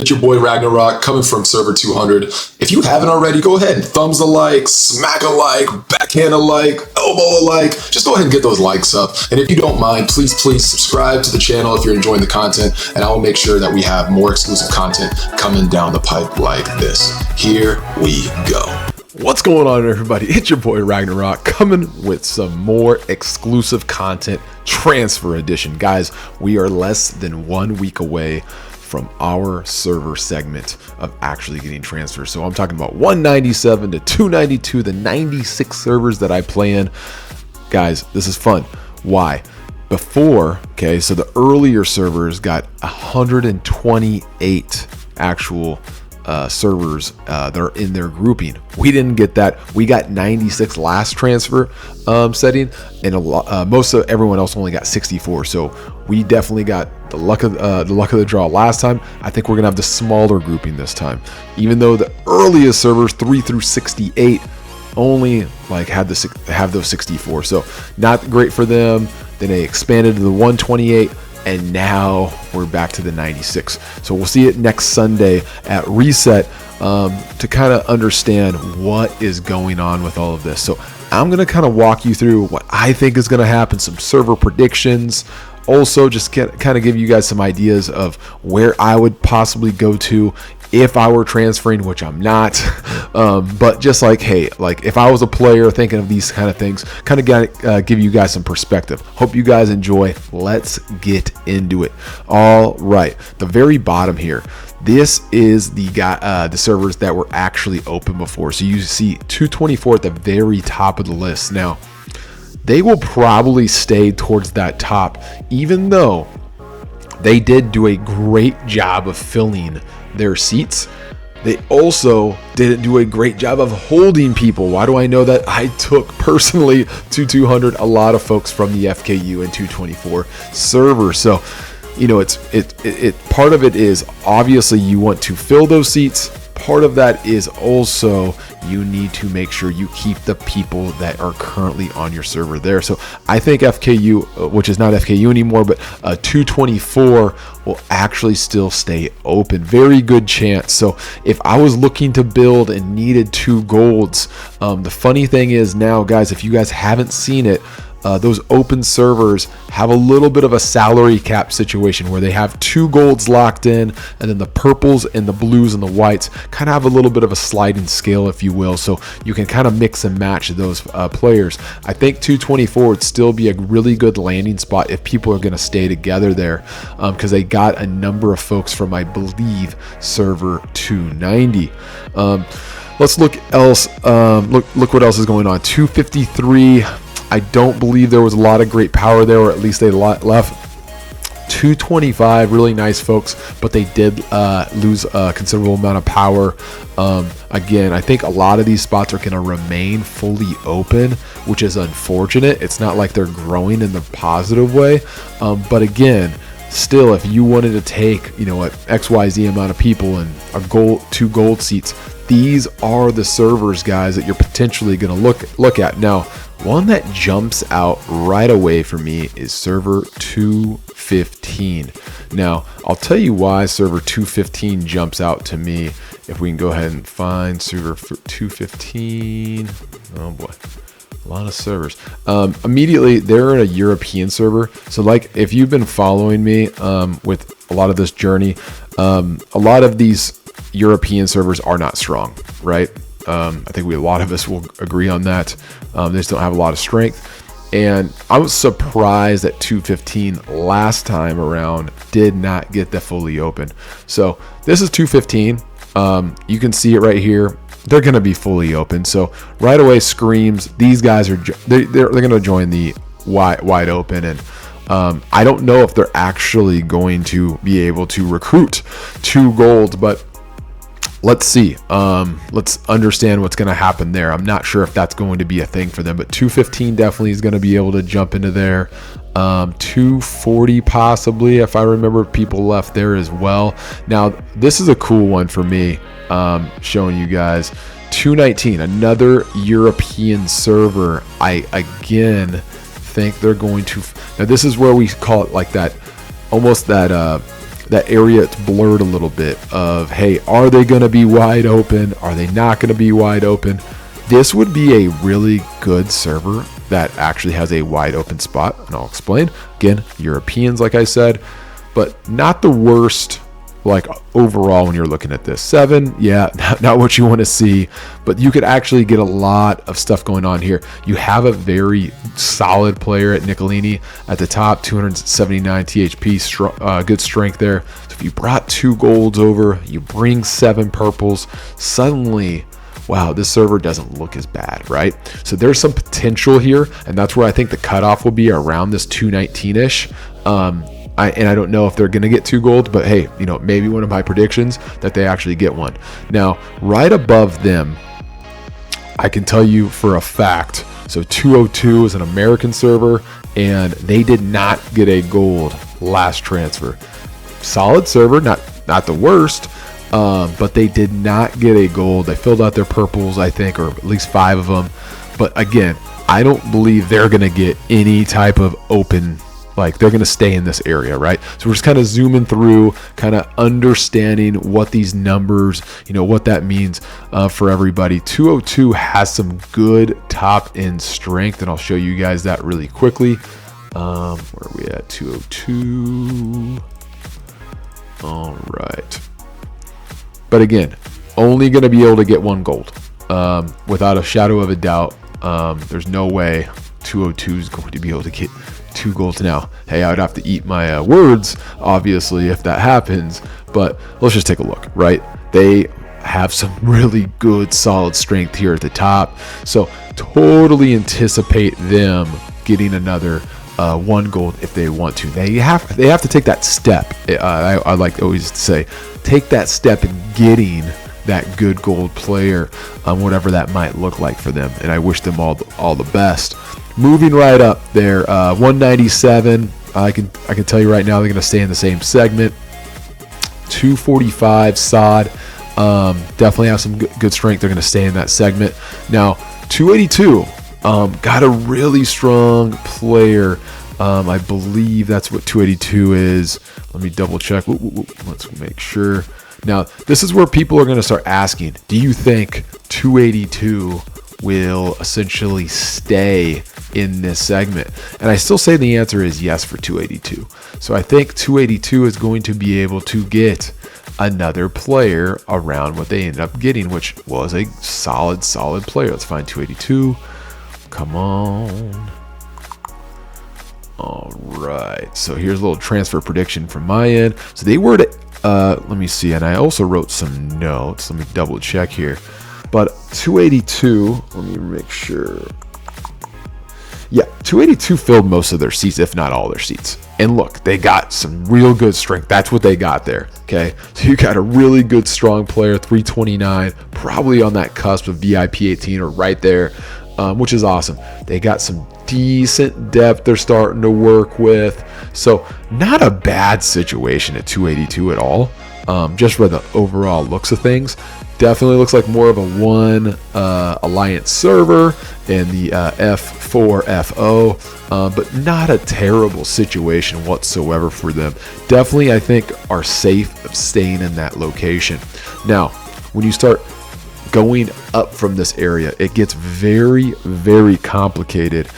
It's your boy Ragnarok coming from server 200. If you haven't already, go ahead and thumbs a like, smack a like, backhand a like, elbow a like. Just go ahead and get those likes up. And if you don't mind, please subscribe to the channel if you're enjoying the content, and I will make sure that we have more exclusive content coming down the pipe like this. Here we go. What's going on, everybody? It's your boy Ragnarok coming with some more exclusive content, transfer edition. Guys, we are less than 1 week away from our server segment of actually getting transfers. So I'm talking about 197 to 292, the 96 servers that I play in. Guys, this is fun. Why? Before, okay, so the earlier servers got 128 actual servers that are in their grouping. We didn't get that. We got 96 last transfer setting, and most of everyone else only got 64. So we definitely got the luck of the draw last time. I think we're gonna have the smaller grouping this time, even though the earliest servers 3 through 68 only have those 64. So not great for them. Then they expanded to the 128. And now we're back to the 96. So we'll see it next Sunday at Reset to kind of understand what is going on with all of this. So I'm going to kind of walk you through what I think is going to happen, some server predictions. Also, just kind of give you guys some ideas of where I would possibly go to if I were transferring, which I'm not. But just hey, if I was a player thinking of these kind of things, kind of give you guys some perspective. Hope you guys enjoy. Let's get into it. All right, the very bottom here. This is the servers that were actually open before. So you see 224 at the very top of the list. Now, they will probably stay towards that top, even though they did do a great job of filling their seats. They also didn't do a great job of holding people. Why do I know that? I took personally to 200 a lot of folks from the FKU and 224 server. So, it's part of it is obviously you want to fill those seats. Part of that is also you need to make sure you keep the people that are currently on your server there. So I think FKU, which is not FKU anymore, but 224 will actually still stay open. Very good chance. So if I was looking to build and needed 2 golds, the funny thing is now, guys, if you guys haven't seen it, those open servers have a little bit of a salary cap situation where they have 2 golds locked in, and then the purples and the blues and the whites kind of have a little bit of a sliding scale, if you will. So you can kind of mix and match those players. I think 224 would still be a really good landing spot if people are going to stay together there, because they got a number of folks from, I believe, server 290. Let's look else. Look what else is going on. 253. I don't believe there was a lot of great power there, or at least they left. 225, really nice folks, but they did lose a considerable amount of power. Again, I think a lot of these spots are going to remain fully open, which is unfortunate. It's not like they're growing in the positive way. But again, still, if you wanted to take, XYZ amount of people and 2 gold seats, these are the servers, guys, that you're potentially going to look at. Now, one that jumps out right away for me is server 215. Now, I'll tell you why server 215 jumps out to me. If we can go ahead and find server 215. Oh boy, a lot of servers. Immediately, they're in a European server. So if you've been following me with a lot of this journey, a lot of these European servers are not strong, right? I think a lot of us will agree on that. They just don't have a lot of strength. And I was surprised that 215 last time around did not get the fully open. So this is 215. You can see it right here. They're going to be fully open. So right away screams, these guys are they're going to join the wide open. And I don't know if they're actually going to be able to recruit 2 gold, but let's see. Let's understand what's going to happen there. I'm not sure if that's going to be a thing for them, but 215 definitely is going to be able to jump into there. 240 possibly, if I remember, people left there as well. Now, this is a cool one for me, showing you guys. 219, another European server. I again think they're going to. Now, this is where we call it that, almost that that area, it's blurred a little bit of, hey, are they going to be wide open? Are they not going to be wide open? This would be a really good server that actually has a wide open spot, and I'll explain. Again, Europeans, like I said, but not the worst, like overall when you're looking at this. 7, yeah, not what you want to see, but you could actually get a lot of stuff going on here. You have a very solid player at Nicolini at the top, 279 THP, good strength there. So if you brought 2 golds over, you bring 7 purples, suddenly, wow, this server doesn't look as bad, right? So there's some potential here, and that's where I think the cutoff will be, around this 219-ish. I don't know if they're going to get 2 gold, but hey, you know, maybe one of my predictions that they actually get one. Now, right above them, I can tell you for a fact, so 202 is an American server, and they did not get a gold last transfer. Solid server, not the worst, but they did not get a gold. They filled out their purples, I think, or at least 5 of them. But again, I don't believe they're going to get any type of open, like they're going to stay in this area, right? So we're just kind of zooming through, kind of understanding what these numbers, you know, what that means for everybody. 202 has some good top end strength, and I'll show you guys that really quickly. Where are we at? 202. All right. But again, only going to be able to get 1 gold. Without a shadow of a doubt, there's no way 202 is going to be able to get 2 golds now. Hey, I would have to eat my words, obviously, if that happens. But let's just take a look, right? They have some really good, solid strength here at the top. So totally anticipate them getting another 1 gold if they want to. They have to take that step. I like always to say, take that step in getting that good gold player, whatever that might look like for them. And I wish them all the best. Moving right up there, 197. I can tell you right now they're going to stay in the same segment. 245 Sod, definitely have some good strength. They're going to stay in that segment. Now 282, got a really strong player. I believe that's what 282 is. Let me double check. Let's make sure. Now, this is where people are going to start asking, do you think 282 will essentially stay in this segment? And I still say the answer is yes for 282. So I think 282 is going to be able to get another player around what they ended up getting, which was a solid player. Let's find 282. Come on. All right. So here's a little transfer prediction from my end. So they were to, let me see. And I also wrote some notes. Let me double check here. But 282, let me make sure. Yeah, 282 filled most of their seats, if not all their seats. And look, they got some real good strength. That's what they got there, okay? So you got a really good, strong player, 329, probably on that cusp of VIP 18 or right there, which is awesome. They got some decent depth they're starting to work with. So not a bad situation at 282 at all, just for the overall looks of things. Definitely looks like more of a 1 alliance server in the F4FO, but not a terrible situation whatsoever for them. Definitely, I think, are safe of staying in that location. Now, when you start going up from this area, it gets very, very complicated,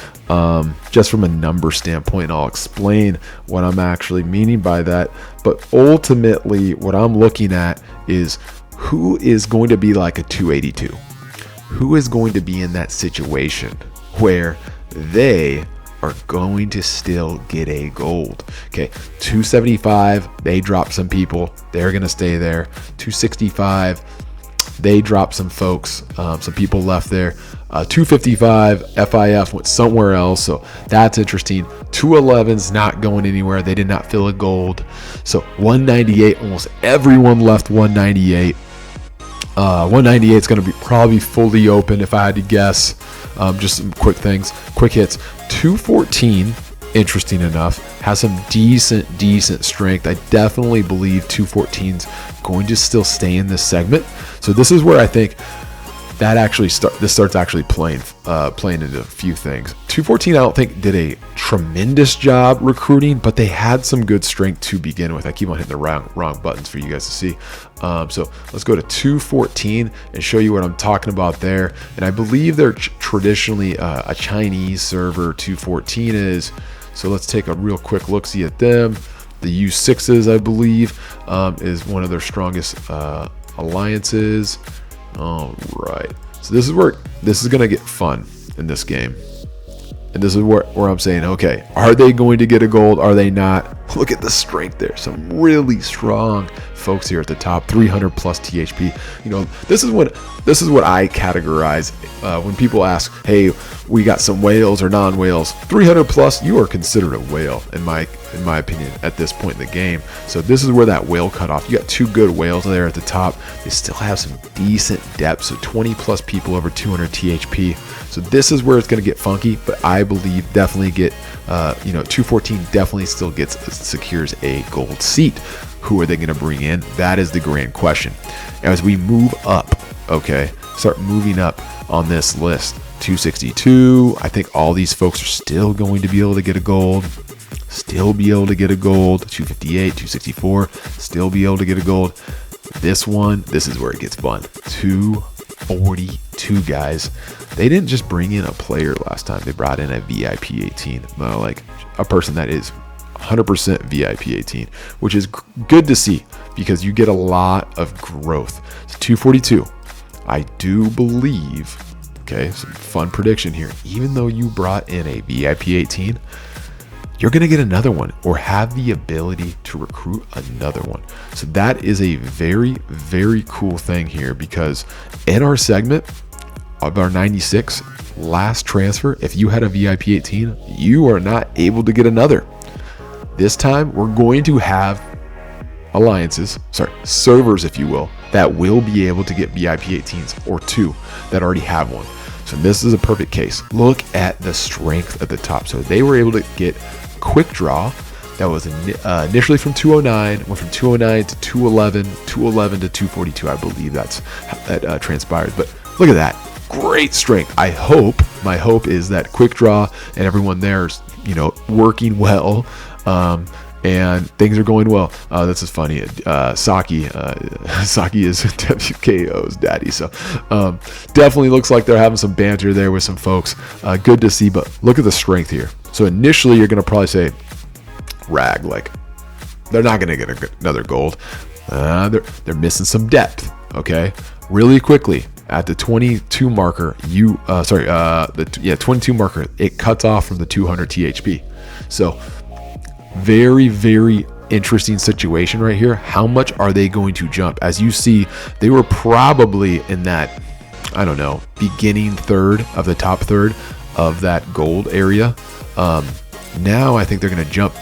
just from a number standpoint. I'll explain what I'm actually meaning by that. But ultimately, what I'm looking at is who is going to be like a 282? Who is going to be in that situation where they are going to still get a gold? Okay, 275, they drop some people. They're going to stay there. 265, they drop some folks. Some people left there. 255, FIF went somewhere else, so that's interesting. 211's not going anywhere. They did not fill a gold. So 198, almost everyone left 198. 198 is going to be probably fully open if I had to guess. Just some quick hits. 214, interesting enough, has some decent strength. I definitely believe 214's going to still stay in this segment. So this is where I think that actually starts actually playing into a few things. 214, I don't think did a tremendous job recruiting, but they had some good strength to begin with. I keep on hitting the wrong buttons for you guys to see. So let's go to 214 and show you what I'm talking about there. And I believe they're traditionally a Chinese server. 214 is. So let's take a real quick look-see at them. The U6s, I believe, is one of their strongest alliances. All right. So this is going to get fun in this game. And this is where I'm saying, okay, are they going to get a gold? Are they not? Look at the strength there. Some really strong folks here at the top, 300 plus THP. You know, this is what I categorize when people ask, hey, we got some whales or non-whales. 300 plus, you are considered a whale in my opinion at this point in the game. So this is where that whale cutoff. You got two good whales there at the top. They still have some decent depth. So 20 plus people over 200 THP. So this is where it's going to get funky, but I believe definitely get, 214 definitely still secures a gold seat. Who are they going to bring in? That is the grand question. As we move up, okay, start moving up on this list. 262, I think all these folks are still going to be able to get a gold. 258, 264, still be able to get a gold. This is where it gets fun. 242, guys. They didn't just bring in a player last time. They brought in a VIP 18, like a person that is 100% VIP 18, which is good to see because you get a lot of growth. So 242, I do believe, okay, some fun prediction here. Even though you brought in a VIP 18, you're going to get another one or have the ability to recruit another one. So that is a very, very cool thing here because in our segment of our 96 last transfer, if you had a VIP 18, you are not able to get another. This time we're going to have servers, if you will, that will be able to get VIP 18s or two that already have one. So this is a perfect case. Look at the strength at the top. So they were able to get quick draw that was initially from 209, went from 209 to 211, 211 to 242. I believe that transpired. But look at that. Great strength. My hope is that quick draw and everyone there is, working well. And things are going well. This is funny. Saki is WKO's daddy. So definitely looks like they're having some banter there with some folks. Good to see, but look at the strength here. So initially you're going to probably say, rag, like they're not going to get another gold. They're missing some depth. Okay. Really quickly at the 22 marker, 22 marker, it cuts off from the 200 THP. So very, very interesting situation right here. How much are they going to jump? As you see, they were probably in that, I don't know, beginning third of the top third of that gold area. Now I think they're going to jump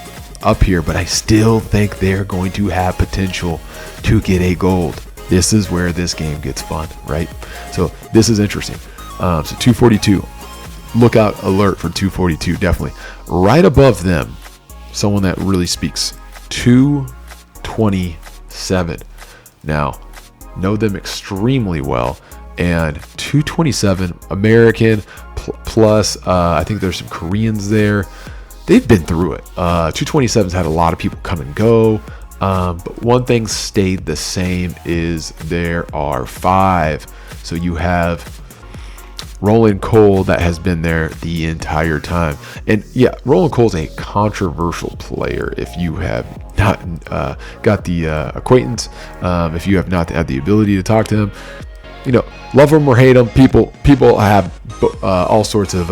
up here, but I still think they're going to have potential to get a gold. This is where this game gets fun, right? So this is interesting. So 242, lookout alert for 242, definitely. Right above them, someone that really speaks, 227. Now, know them extremely well. And 227, American, plus I think there's some Koreans there. They've been through it. 227's had a lot of people come and go. But one thing stayed the same is there are 5. So you have Roland Cole that has been there the entire time. And yeah, Roland Cole's a controversial player if you have not got the acquaintance, if you have not had the ability to talk to him. Love him or hate him, people have all sorts of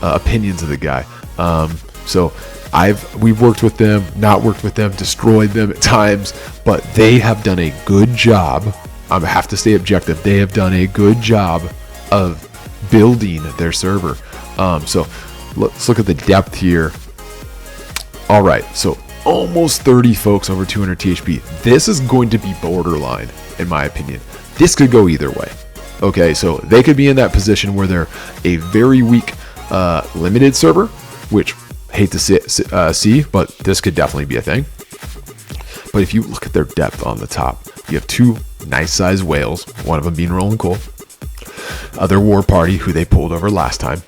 opinions of the guy. So we've worked with them, not worked with them, destroyed them at times, but they have done a good job. I have to stay objective. They have done a good job of building their server. So let's look at the depth here. All right, so almost 30 folks over 200 THP. This is going to be borderline, in my opinion. This could go either way. Okay, so they could be in that position where they're a very weak limited server, which hate to see, but this could definitely be a thing. But if you look at their depth on the top, you have 2 nice sized whales, one of them being Roland Cole, other War Party who they pulled over last time.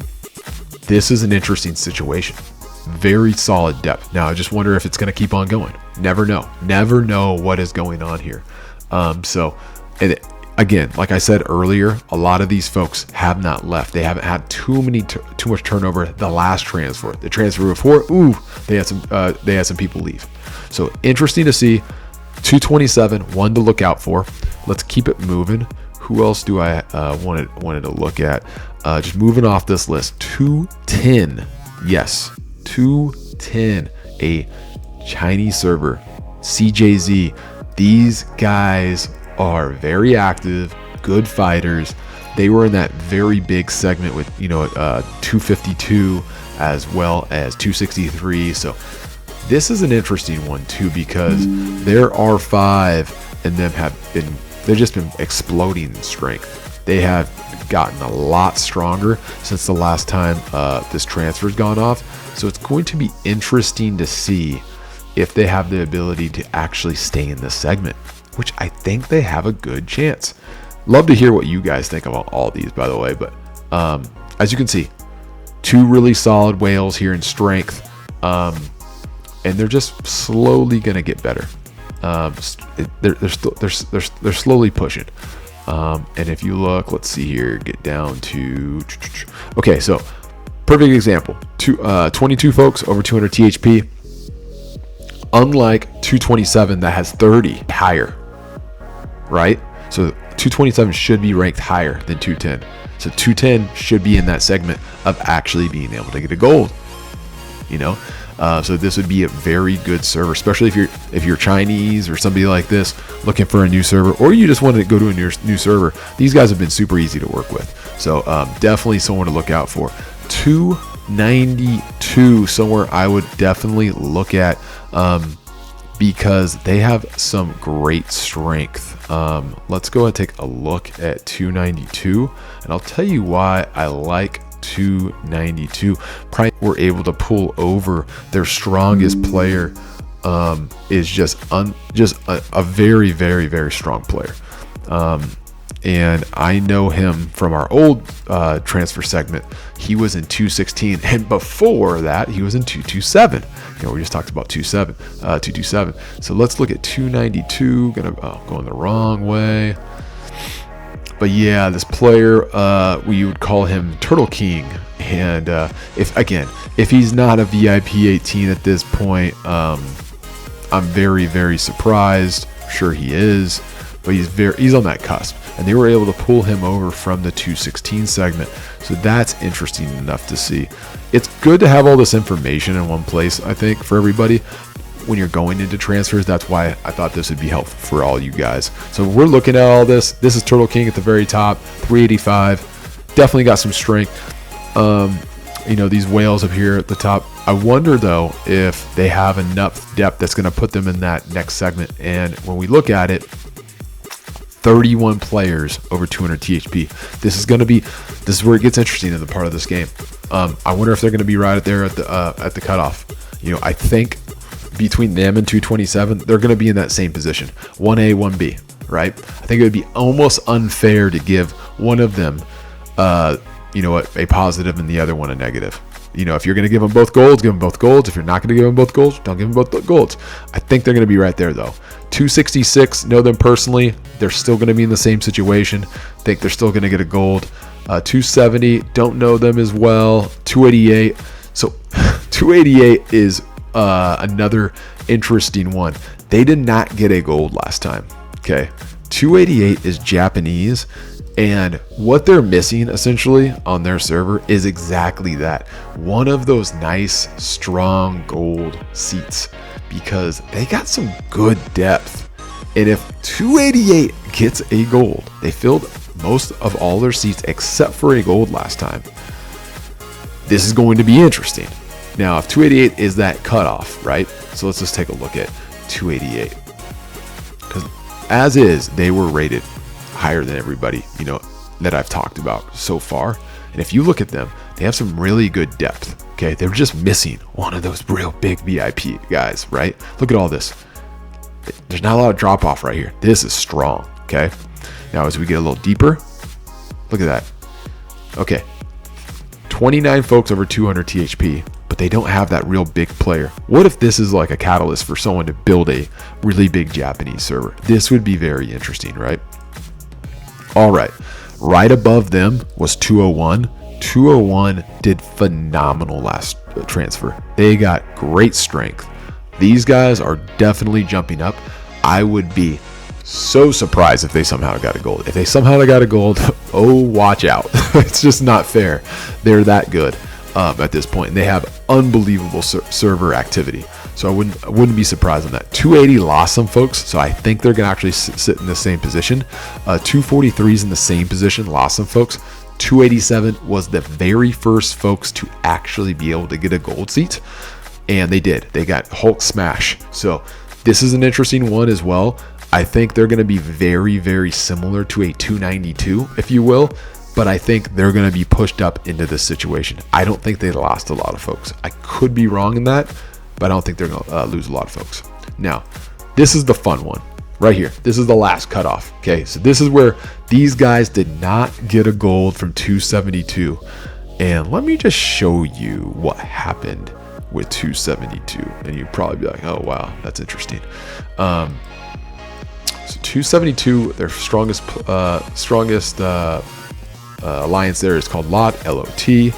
this is an interesting situation. Very solid depth. Now, I just wonder if it's going to keep on going. Never know what is going on here. And again, like I said earlier, a lot of these folks have not left. They haven't had too much turnover. The last transfer, the transfer before, they had some people leave. So interesting to see. 227, one to look out for. Let's keep it moving. Who else do I wanted to look at? Just moving off this list. 210, yes, 210, a Chinese server, CJZ. These guys are very active, good fighters. They were in that very big segment with 252 as well as 263. So this is an interesting one too, because their R5 and them they've just been exploding in strength. They have gotten a lot stronger since the last time this transfer's gone off. So it's going to be interesting to see if they have the ability to actually stay in this segment, which I think they have a good chance. Love to hear what you guys think about all these, by the way. But as you can see, two really solid whales here in strength. And they're just slowly going to get better. They're slowly pushing. And if you look, let's see here, get down to, okay, so perfect example, 22 folks over 200 THP, unlike 227 that has 30 higher, right? So 227 should be ranked higher than 210. So 210 should be in that segment of actually being able to get a gold, so this would be a very good server, especially if you're Chinese or somebody like this looking for a new server, or you just want to go to a new server. These guys have been super easy to work with. So definitely someone to look out for. 292, somewhere I would definitely look at because they have some great strength. Let's go and take a look at 292, and I'll tell you why I like 292. Probably were able to pull over their strongest player. Is just a very, very, very strong player. And I know him from our old transfer segment. He was in 216, and before that he was in 227. We just talked about 227. So let's look at 292. Going the wrong way. But yeah, this player, we would call him Turtle King. And if he's not a VIP 18 at this point, I'm very, very surprised. Sure he is, but he's on that cusp. And they were able to pull him over from the 216 segment. So that's interesting enough to see. It's good to have all this information in one place, I think, for everybody. When you're going into transfers, that's why I thought this would be helpful for all you guys. So we're looking at all this. This is Turtle King at the very top, 385. Definitely got some strength. These whales up here at the top. I wonder though if they have enough depth that's going to put them in that next segment. And when we look at it, 31 players over 200 THP. This is where it gets interesting in the part of this game. I wonder if they're going to be right there at the cutoff. I think between them and 227, they're going to be in that same position, 1A, 1B, right? I think it would be almost unfair to give one of them, a positive and the other one a negative. If you're going to give them both golds, give them both golds. If you're not going to give them both golds, don't give them both golds. I think they're going to be right there though. 266, know them personally. They're still going to be in the same situation. Think they're still going to get a gold. 270, don't know them as well. 288. So 288 is another interesting one. They did not get a gold last time. Okay. 288 is Japanese, and what they're missing essentially on their server is exactly that. One of those nice, strong gold seats, because they got some good depth. And if 288 gets a gold, they filled most of all their seats except for a gold last time. This is going to be interesting. Now, if 288 is that cutoff, right? So let's just take a look at 288. Because as is, they were rated higher than everybody, that I've talked about so far. And if you look at them, they have some really good depth. Okay, they're just missing one of those real big VIP guys, right? Look at all this. There's not a lot of drop off right here. This is strong. Okay. Now, as we get a little deeper, look at that. Okay. 29 folks over 200 THP, but they don't have that real big player. What if this is like a catalyst for someone to build a really big Japanese server? This would be very interesting, right? All right. Right above them was 201. 201 did phenomenal last transfer. They got great strength. These guys are definitely jumping up. I would be so surprised if they somehow got a gold. If they somehow got a gold, oh, watch out. It's just not fair. They're that good at this point, and they have unbelievable server activity. So I wouldn't be surprised on that. 280 lost some folks, so I think they're gonna actually sit in the same position. 243 is in the same position, lost some folks. 287 was the very first folks to actually be able to get a gold seat, and they did. They got Hulk Smash. So this is an interesting one as well. I think they're going to be very, very similar to a 292, if you will, but I think they're going to be pushed up into this situation. I don't think they lost a lot of folks. I could be wrong in that, but I don't think they're going to lose a lot of folks. Now, this is the fun one right here. This is the last cutoff. Okay, so this is where these guys did not get a gold from 272. And let me just show you what happened with 272. And you'd probably be like, oh, wow, that's interesting. So 272, their strongest alliance there is called LOT, L-O-T.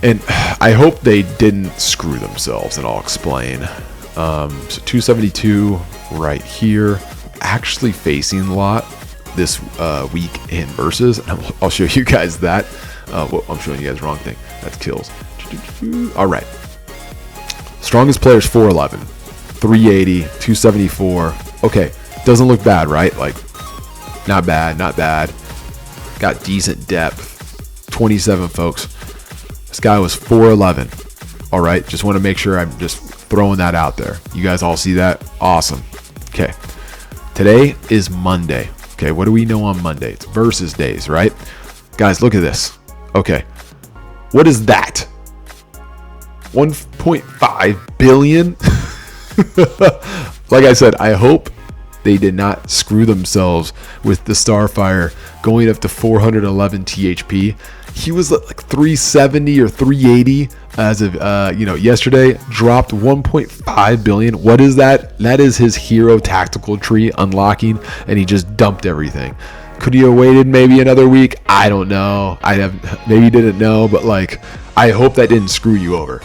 And I hope they didn't screw themselves, and I'll explain. So 272 right here, actually facing LOT this week in versus. And I'll show you guys that. Well, I'm showing you guys the wrong thing. That's kills. All right. Strongest player is 411, 380, 274. Okay, doesn't look bad, right? Like, not bad, not bad. Got decent depth. 27 folks. This guy was 411. All right, just want to make sure I'm just throwing that out there. You guys all see that? Awesome. Okay, today is Monday. Okay, what do we know on Monday? It's versus days, right? Guys, look at this. Okay, what is that? 1.5 billion? Like I said, I hope they did not screw themselves with the Starfire going up to 411 THP. He was like 370 or 380 as of yesterday. Dropped 1.5 billion. What is that? That is his hero tactical tree unlocking, and he just dumped everything. Could he have waited maybe another week? I don't know. Maybe didn't know, but like, I hope that didn't screw you over.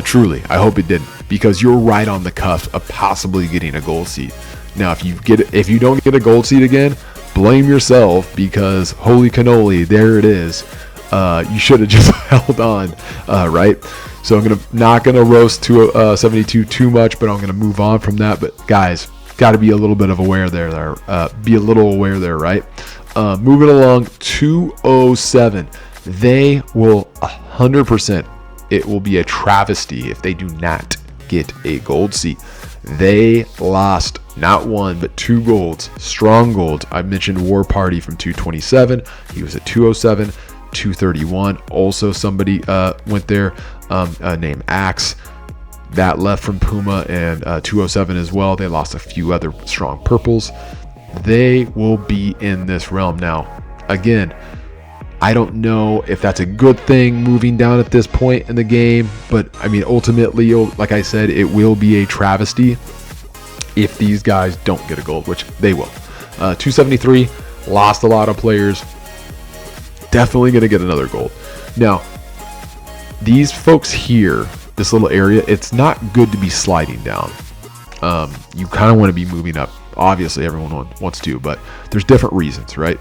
Truly, I hope it didn't, because you're right on the cusp of possibly getting a gold seat. Now, if you don't get a gold seat again, blame yourself, because holy cannoli, there it is. You should have just held on, right? So I'm not gonna roast 272 too much, but I'm gonna move on from that. But guys, got to be a little bit of aware there. Be a little aware there, right? Moving along, 207. They will 100%. It will be a travesty if they do not get a gold seat. They lost not one, but 2 golds, strong golds. I mentioned War Party from 227. He was at 207, 231. Also, somebody went there named Axe. That left from Puma, and 207 as well. They lost a few other strong purples. They will be in this realm now. Again, I don't know if that's a good thing moving down at this point in the game, but I mean, ultimately, like I said, it will be a travesty if these guys don't get a gold, which they will. 273, lost a lot of players. Definitely going to get another gold. Now, these folks here, this little area, it's not good to be sliding down. You kind of want to be moving up. Obviously, everyone wants to, but there's different reasons, right?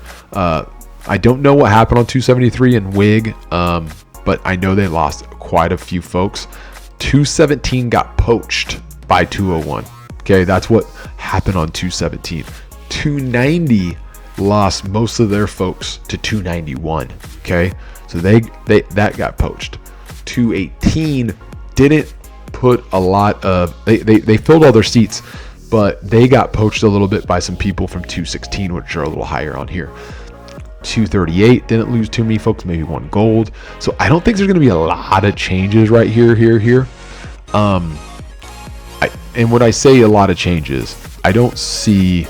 I don't know what happened on 273 and WIG, but I know they lost quite a few folks. 217 got poached by 201. Okay, that's what happened on 217. 290 lost most of their folks to 291. Okay, so that got poached. 218 didn't put a lot of they filled all their seats, but they got poached a little bit by some people from 216, which are a little higher on here. 238 didn't lose too many folks, maybe 1 gold. So I don't think there's going to be a lot of changes right here. And when I say a lot of changes, I don't see.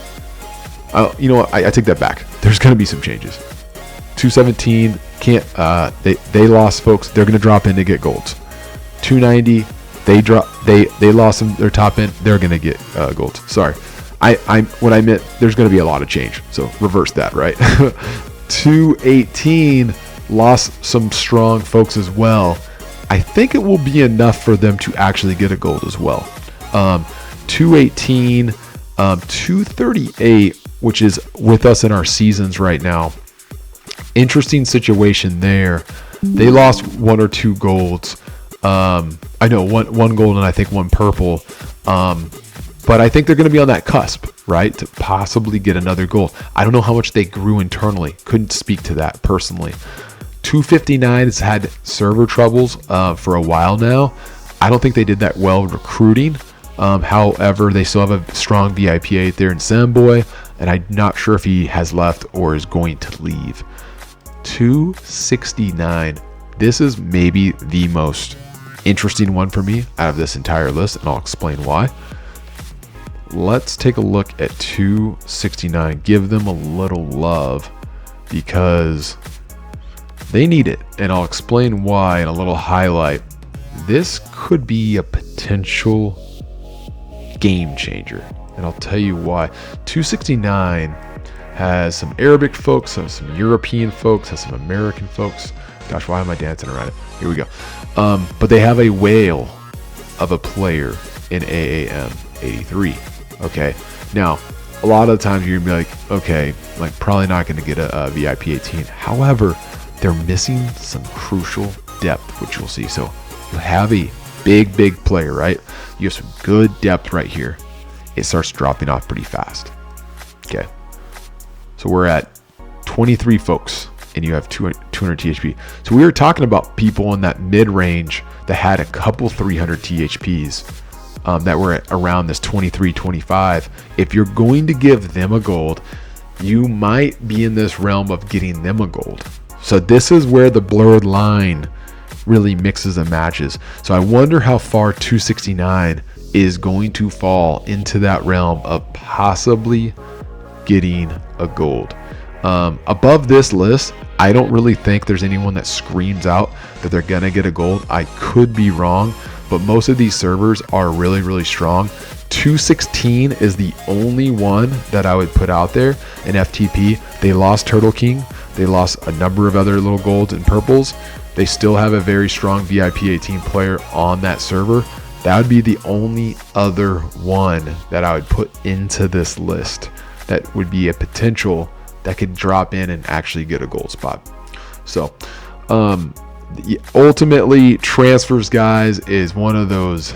You know what? I take that back. There's going to be some changes. 217, can't. They lost, folks. They're going to drop in to get golds. 290. They lost their top end. They're going to get golds. Sorry. What I meant, there's going to be a lot of change. So reverse that, right? 218 lost some strong folks as well. I think it will be enough for them to actually get a gold as well. 218, 238, which is with us in our seasons right now. Interesting situation there. They lost 1 or 2 golds. I know one gold and I think 1 purple. But I think they're going to be on that cusp, right, to possibly get another gold. I don't know how much they grew internally. Couldn't speak to that personally. 259 has had server troubles for a while now. I don't think they did that well recruiting. However, they still have a strong VIP 8 there in Samboy, and I'm not sure if he has left or is going to leave. 269. This is maybe the most interesting one for me out of this entire list, and I'll explain why. Let's take a look at 269. Give them a little love because they need it, and I'll explain why in a little highlight. This could be a potential game changer, and I'll tell you why. 269 has some Arabic folks, has some European folks, has some American folks. Gosh, why am I dancing around it? Here we go. But they have a whale of a player in AAM 83. Okay, now a lot of the times you're gonna be like, okay, like probably not gonna get a VIP 18. However, they're missing some crucial depth, which you'll see. So you have a big player, right? You have some good depth right here. It starts dropping off pretty fast. Okay, so we're at 23 folks, and you have 200 THP. So we were talking about people in that mid-range that had a couple 300 THPs. That were at around this 23, 25. If you're going to give them a gold, you might be in this realm of getting them a gold. So this is where the blurred line really mixes and matches. So I wonder how far 269 is going to fall into that realm of possibly getting a gold. Above this list, I don't really think there's anyone that screams out that they're gonna get a gold. I could be wrong, but most of these servers are really strong. 216 is the only one that I would put out there in FTP. They lost Turtle King. They lost a number of other little golds and purples. They still have a very strong VIP 18 player on that server. That would be the only other one that I would put into this list that would be a potential that could drop in and actually get a gold spot. So ultimately, transfers, guys, is one of those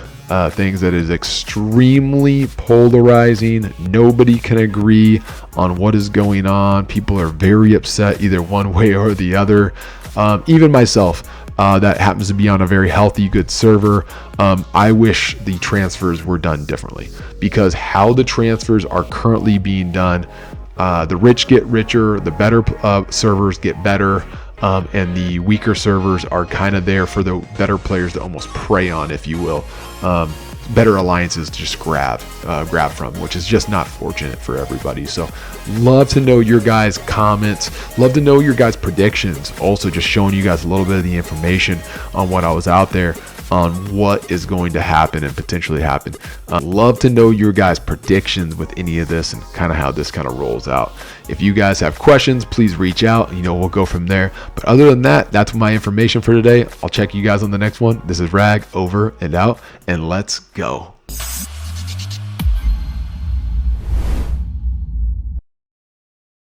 things that is extremely polarizing. Nobody can agree on what is going on. People are very upset either one way or the other. Even myself, that happens to be on a very healthy, good server. I wish the transfers were done differently, because how the transfers are currently being done, the rich get richer, the better servers get better, and the weaker servers are kind of there for the better players to almost prey on, if you will. Better alliances to just grab from, which is just not fortunate for everybody. So love to know your guys' comments, love to know your guys' predictions, also just showing you guys a little bit of the information on what I was out there on what is going to happen and potentially happen. Love to know your guys' predictions with any of this and kind of how this kind of rolls out. If you guys have questions, please reach out. We'll go from there. But other than that, that's my information for today. I'll check you guys on the next one. This is Rag, over and out, and let's go.